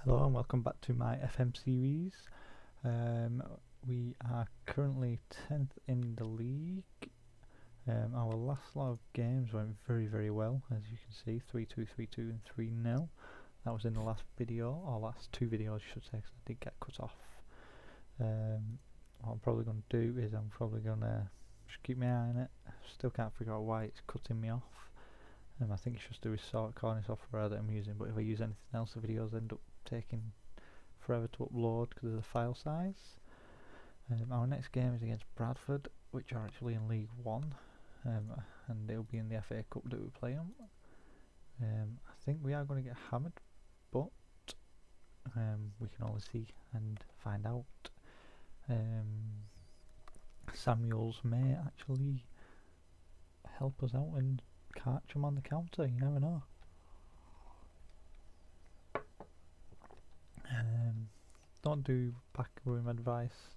Hello and welcome back to my FM series. We are currently 10th in the league. Our last lot of games went very well, as you can see, 3-2, 3-2 and 3-0. That was in the last video, or last two videos I should say, because I did get cut off. What I'm probably going to do is I'm probably going to just keep my eye on it. Still can't figure out why it's cutting me off. I think it's just the recording software that I'm using, but if I use anything else the videos end up taking forever to upload because of the file size. Our next game is against Bradford, which are actually in League 1, and it'll be in the FA Cup that we play them. I think we are going to get hammered, but we can only see and find out. Samuels may actually help us out and catch him on the counter, you never know. Don't do back room advice.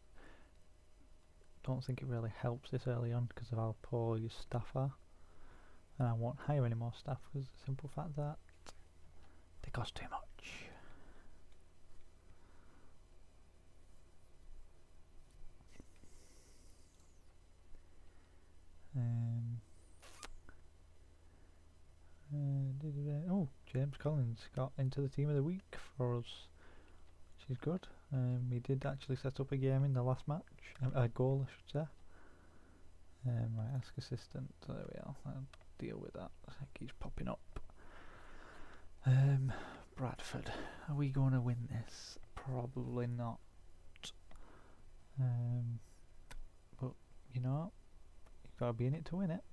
Don't think it really helps this early on because of how poor your staff are, and I won't hire any more staff because of the simple fact that they cost too much. Oh, James Collins got into the team of the week for us, which is good. He did actually set up a game in the last match, a goal I should say. Right, ask assistant, there we are, I'll deal with that. I think he's popping up. Bradford, are we going to win this? Probably not. But you know, you've got to be in it to win it.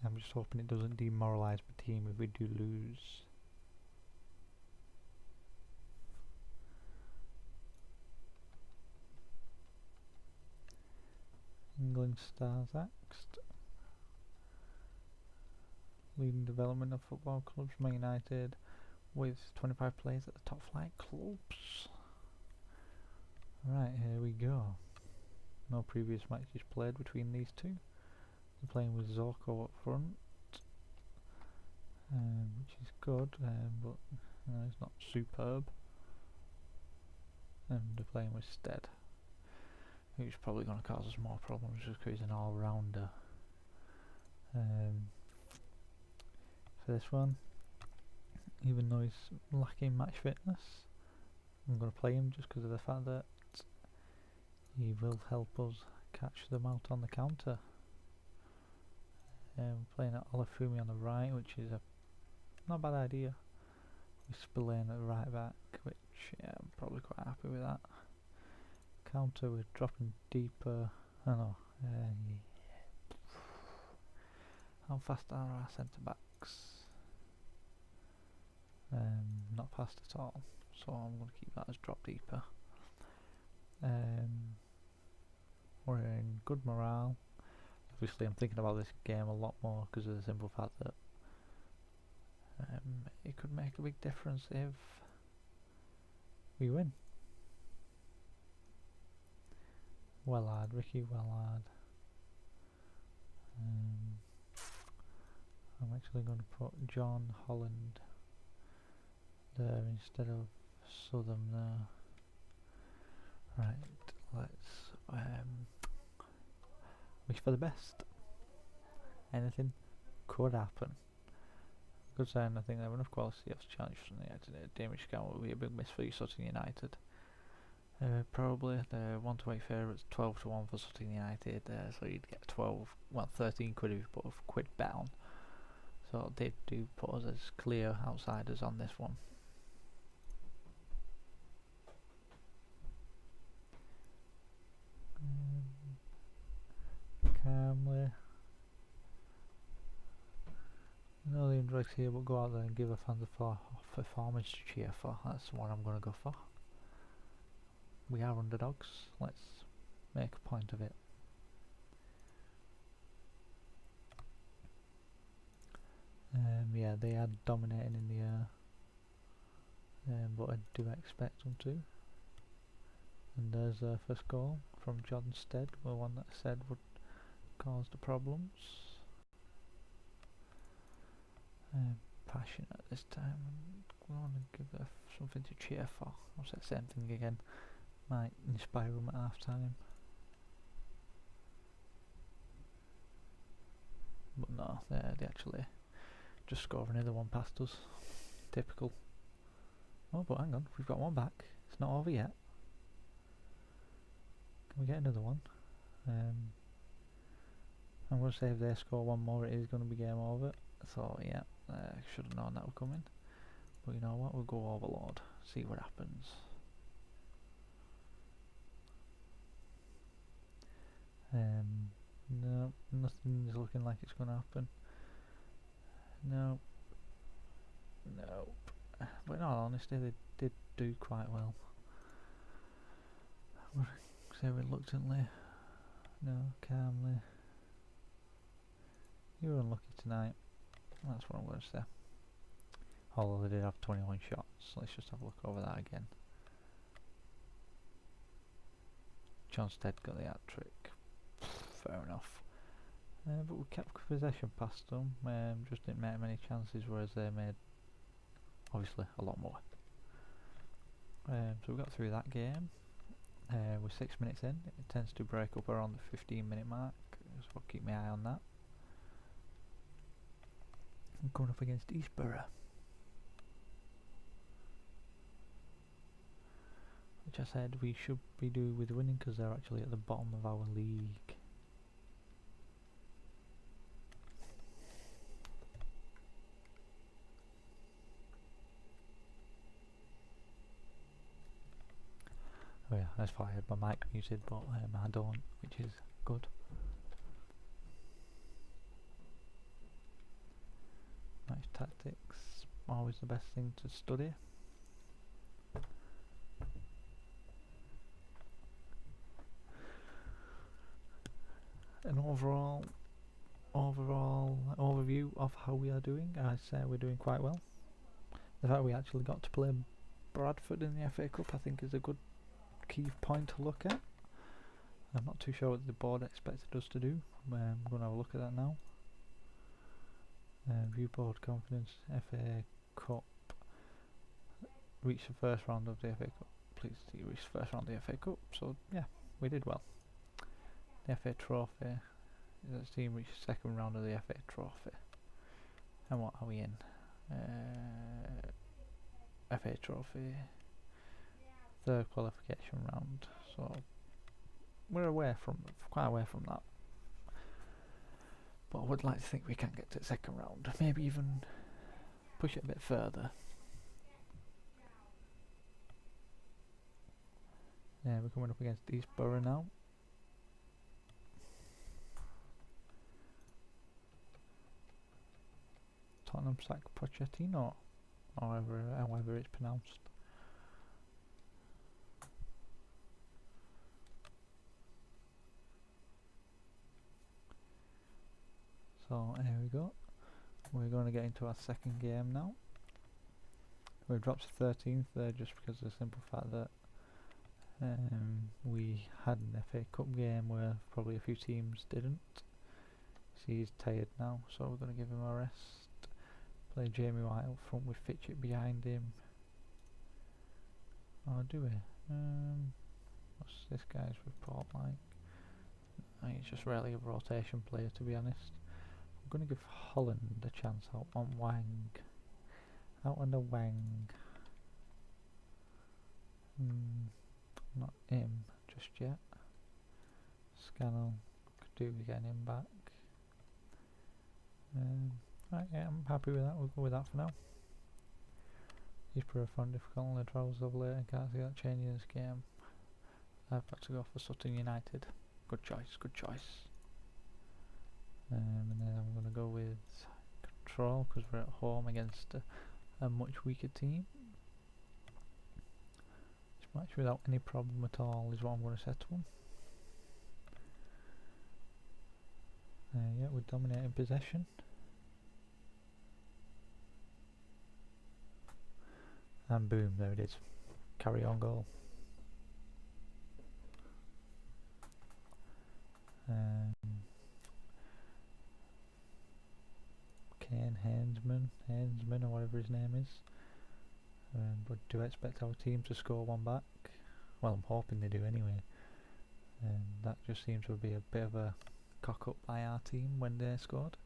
I'm just hoping it doesn't demoralise my team if we do lose. England stars axed. Leading development of football clubs, Man United, with 25 players at the top flight clubs. Right, here we go. No previous matches played between these two. They're playing with Zorko up front, which is good, but it's not superb. And they're playing with Stead, who's probably going to cause us more problems just because he's an all-rounder. For this one, even though he's lacking match fitness, I'm going to play him just because of the fact that he will help us catch them out on the counter. Playing at Olafumi on the right, which is a not bad idea. With Spillane at the right back, which I'm probably quite happy with that. Counter with dropping deeper. I don't know. How fast are our centre backs? Not fast at all, so I'm going to keep that as drop deeper. We're in good morale. Obviously I'm thinking about this game a lot more because of the simple fact that it could make a big difference if we win. Wellard, Ricky Wellard. I'm actually going to put John Holland there instead of Southern there. Right, let's wish for the best. Anything could happen. Good saying, I think they have enough quality of challenge from the United. Damage count will be a big miss for you, Sutton United. Probably the 1-8 favourites, 12 to 1 for Sutton United, so you'd get 13 quid if you put a quid bet on. So they do put us as clear outsiders on this one. Calmly. No, the index here, but go out there and give a fan the performance to cheer for. That's the one I'm going to go for. We are underdogs. Let's make a point of it. Yeah, they are dominating in the air, but I do expect them to. And there's their first goal from John Stead, the one that I said would cause the problems. Passionate this time, I want to give her something to cheer for. I'll say the same thing again. Might inspire them at half time. But no, they actually just score another one past us. Typical. Oh, but hang on, we've got one back. It's not over yet. Can we get another one? I'm going to say if they score one more, it is going to be game over. So yeah, should have known that was coming. But you know what? We'll go overload. See what happens. No, nothing's looking like it's going to happen. No. Nope. But in all honesty, they did do quite well. Say reluctantly. No, calmly. You were unlucky tonight. That's what I'm going to say. Although they did have 21 shots. Let's just have a look over that again. Johnstead got the hat trick. Fair enough. But we kept possession past them. Just didn't make many chances, whereas they made obviously a lot more. So we got through that game. We're 6 minutes in. It tends to break up around the 15-minute mark, so I'll keep my eye on that. I'm going up against Eastborough, which I said we should be doing with winning because they're actually at the bottom of our league. Oh yeah, that's why I had my mic muted, but I don't, which is good. Match tactics, always the best thing to study. An overall overview of how we are doing, I say we're doing quite well. The fact we actually got to play Bradford in the FA Cup I think is a good key point to look at. I'm not too sure what the board expected us to do. I'm going to have a look at that now. View board confidence, FA Cup. Reach the first round of the FA Cup. Please see, reach the first round of the FA Cup. So yeah, we did well. The FA Trophy. The team reached the second round of the FA Trophy. And what are we in? FA Trophy. Third qualification round. So we're quite away from that. But I would like to think we can get to the second round. Maybe even push it a bit further. Yeah, we're coming up against Eastborough now. Tottenham sack Pochettino, or however it's pronounced. So here we go. We're going to get into our second game now. We've dropped to 13th there just because of the simple fact that we had an FA Cup game where probably a few teams didn't. See, he's tired now, so we're going to give him a rest. Play Jamie White up front with Fitchett behind him. Or do we? What's this guy's report like? I think it's just really a rotation player, to be honest. I'm going to give Holland a chance out on Wang. Out on the Wang. Not him just yet. Scannell, could do with getting him back. Right, yeah, I'm happy with that. We'll go with that for now. He's found difficult on the travels of late. I can't see that changing this game. I've got to go for Sutton United. Good choice, good choice. And then I'm going to go with control because we're at home against a much weaker team. This match without any problem at all is what I'm going to set to them. Yeah, we're dominating possession. And boom, there it is. Carry on goal. Kane Hainsman or whatever his name is. but do expect our team to score one back. Well, I'm hoping they do anyway. That just seems to be a bit of a cock up by our team when they scored.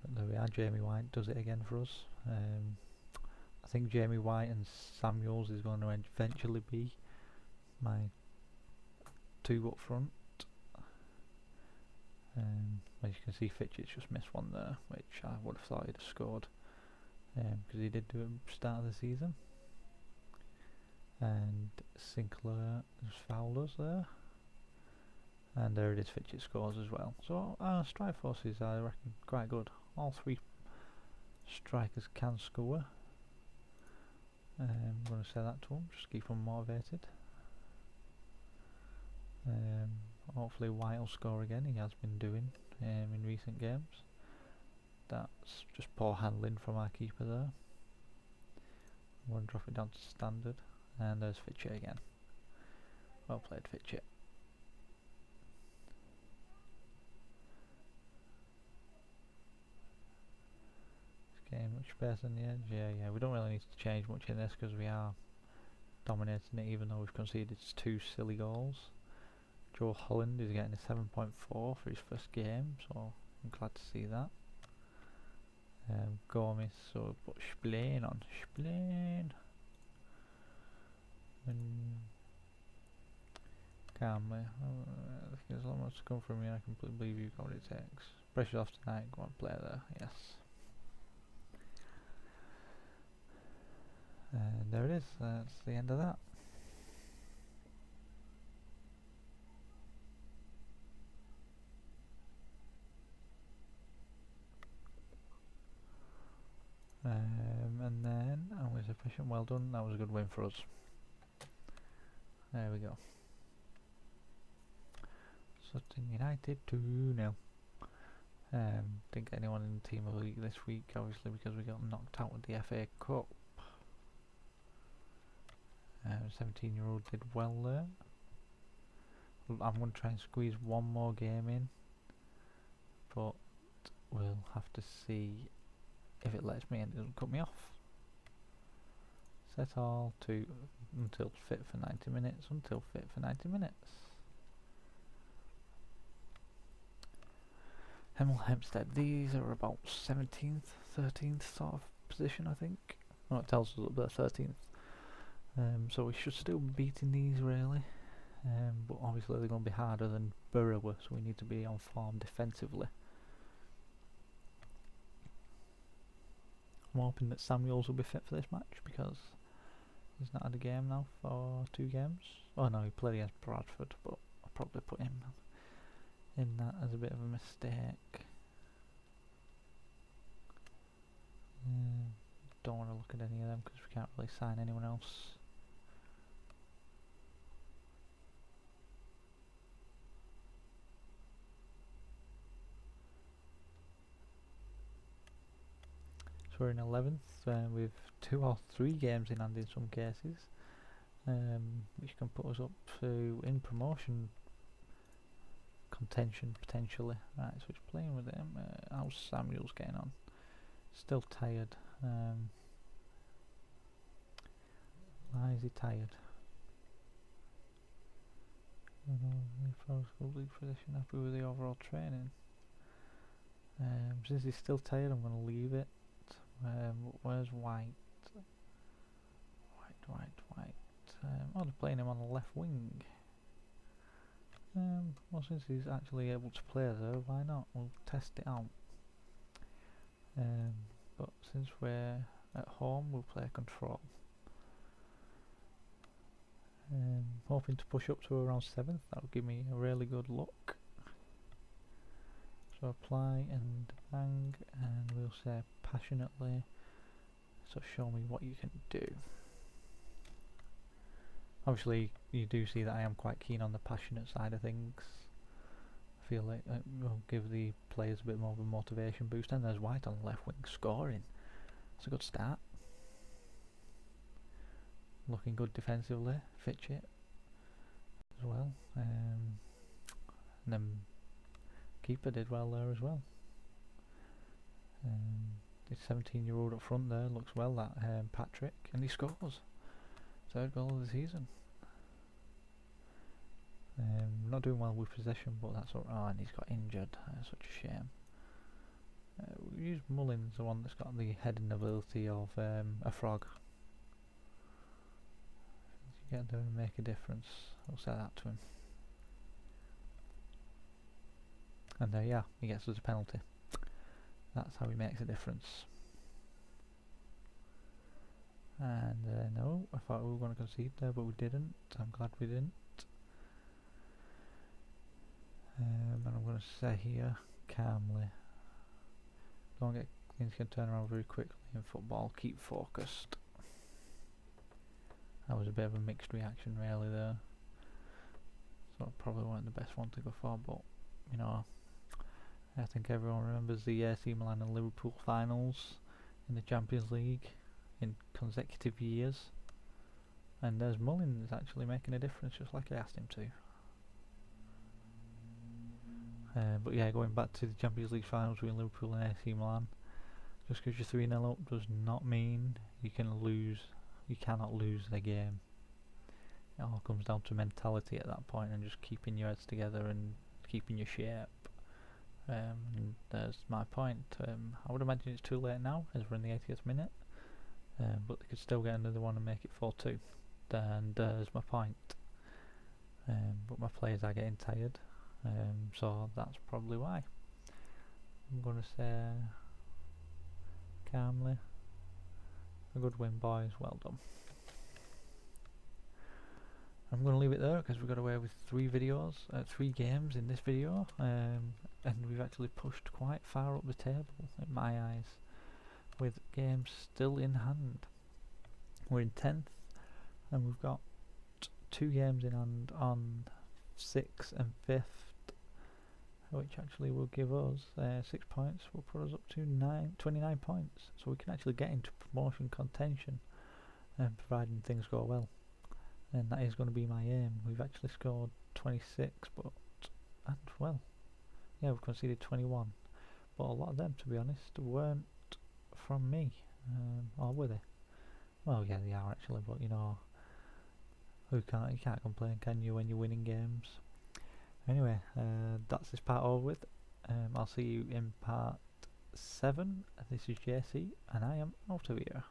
But there we are, Jamie White does it again for us. I think Jamie White and Samuels is going to eventually be my two up front. As you can see, Fitchett's just missed one there, which I would have thought he'd have scored, because he did do it at the start of the season. And Sinclair has fouled us there. And there it is, Fitchett scores as well. So our strike forces, I reckon, quite good. All three strikers can score. I'm going to say that to them, just keep them motivated. Hopefully White will score again, he has been doing in recent games. That's just poor handling from our keeper there. I'm going to drop it down to standard. And there's Fitchett again. Well played, Fitchett. It's getting much better on the edge. Yeah, we don't really need to change much in this because we are dominating it, even though we've conceded 2 silly goals. Joe Holland is getting a 7.4 for his first game, so I'm glad to see that. Gomes, so put Spillane on. Spillane! Calmly. As long as it's come from me, I completely believe you've got what it takes. Pressure's off tonight, go on, play there, yes. And there it is, that's the end of that. And then, I was efficient, well done, that was a good win for us. There we go. Sutton United 2-0. Didn't get anyone in the team of the league this week, obviously, because we got knocked out with the FA Cup. 17-year-old did well there. I'm going to try and squeeze one more game in, but we'll have to see if it lets me and it doesn't cut me off. Set all to until fit for 90 minutes, until fit for 90 minutes. Hemel Hempstead, these are about 17th, 13th sort of position, I think. Well, it tells us up there 13th. So we should still be beating these really. But obviously they're going to be harder than Borough were, so we need to be on form defensively. I'm hoping that Samuels will be fit for this match because he's not had a game now for 2 games. Oh no, he played against Bradford, but I'll probably put him in that as a bit of a mistake. Don't want to look at any of them because we can't really sign anyone else. So we're in 11th with 2 or 3 games in hand in some cases, which can put us up to in promotion contention potentially. Right, so he's playing with him. How's Samuels getting on? Still tired. Why is he tired? League position, happy with the overall training. Since he's still tired, I'm going to leave it. Where's White? White. Oh, they're playing him on the left wing. Well, since he's actually able to play there, why not? We'll test it out. But since we're at home, we'll play control. Hoping to push up to around 7th. That will give me a really good look. So apply and bang, and we'll say passionately. So show me what you can do. Obviously, you do see that I am quite keen on the passionate side of things. I feel like it will give the players a bit more of a motivation boost. And there's White on the left wing scoring. It's a good start. Looking good defensively. Fitchett as well. And then keeper did well there as well. the 17-year-old up front there looks well, that Patrick, and he scores. 3rd goal of the season. Not doing well with possession, but that's alright. Oh, and he's got injured. Such a shame. We use Mullins, the one that's got the heading ability of a frog. If you get there and make a difference, I'll say that to him. And yeah, he gets us a penalty. That's how he makes a difference. And no, I thought we were going to concede there, but we didn't. I'm glad we didn't. And I'm going to say here, calmly. Don't get things can turn around very quickly in football. Keep focused. That was a bit of a mixed reaction really there. So it probably weren't the best one to go for, but you know, I think everyone remembers the AC Milan and Liverpool finals in the Champions League in consecutive years. And there's Mullins actually making a difference just like I asked him to. But yeah, going back to the Champions League finals between Liverpool and AC Milan, just because you're 3-0 up does not mean you can lose. You cannot lose the game. It all comes down to mentality at that point and just keeping your heads together and keeping your shape. And there's my point. I would imagine it's too late now as we're in the 80th minute, but they could still get another one and make it 4-2. And there's my point. But my players are getting tired. So that's probably why. I'm going to say calmly, a good win boys, well done. I'm going to leave it there because we got away with 3 games in this video, and we've actually pushed quite far up the table in my eyes with games still in hand. We're in 10th and we've got 2 games in hand on 6th and 5th, which actually will give us 6 points, will put us up to 29 points, so we can actually get into promotion contention, providing things go well, and that is going to be my aim. We've actually scored 26, and well, yeah, we've conceded 21, but a lot of them, to be honest, weren't from me, or were they? Well, yeah, they are actually, but you know, you can't complain, can you, when you're winning games? Anyway, that's this part over with. I'll see you in part 7. This is JC, and I am out of here.